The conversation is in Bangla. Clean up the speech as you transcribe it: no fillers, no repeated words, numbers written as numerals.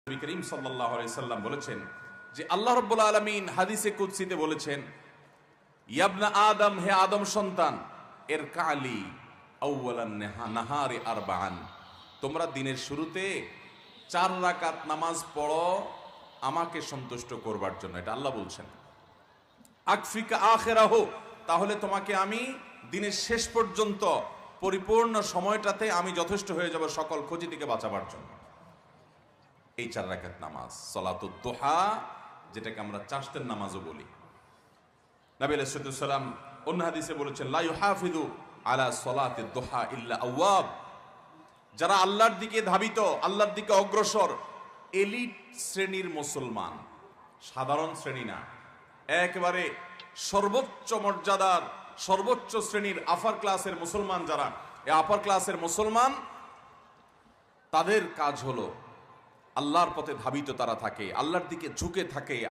নবী করিম সাল্লাল্লাহু আলাইহি সাল্লাম বলেছেন যে আল্লাহ রাব্বুল আলামিন হাদিসে কুদসিতে বলেছেন, ইয়াবনা আদম, হে আদম সন্তান, এর কালি আউয়ালান নাহারি আরবাআন, তোমরা দিনের শুরুতে 4 রাকাত নামাজ পড়ো আমাকে সন্তুষ্ট করবার জন্য। এটা আল্লাহ বলছেন। আকফিকা আখিরাহু, তাহলে তোমাকে আমি দিনের শেষ পর্যন্ত পরিপূর্ণ সময়টাতে আমি যথেষ্ট হয়ে যাব সকল ক্ষতি থেকে বাঁচাবার জন্য। এই 4 রাকাত নামাজ সালাতুদ দুহা, যেটাকে আমরা চাশতের নামাজও বলি। নবী আলাইহিস সালাম অন্য হাদিসে বলেছেন, লা ইউহাফিযু আলা সালাতিদ দুহা ইল্লা আওয়াব, যারা আল্লাহর দিকে ধাবিত, আল্লাহর দিকে অগ্রসর, এলিট শ্রেণীর মুসলমান, সাধারণ শ্রেণী না, একেবারে সর্বোচ্চ মর্যাদার সর্বোচ্চ শ্রেণীর আপার ক্লাসের মুসলমান, যারা এই আপার ক্লাসের মুসলমান, তাদের কাজ হলো আল্লাহর পথে ধাবিত তারা থাকে, আল্লাহর দিকে ঝুঁকে থাকে,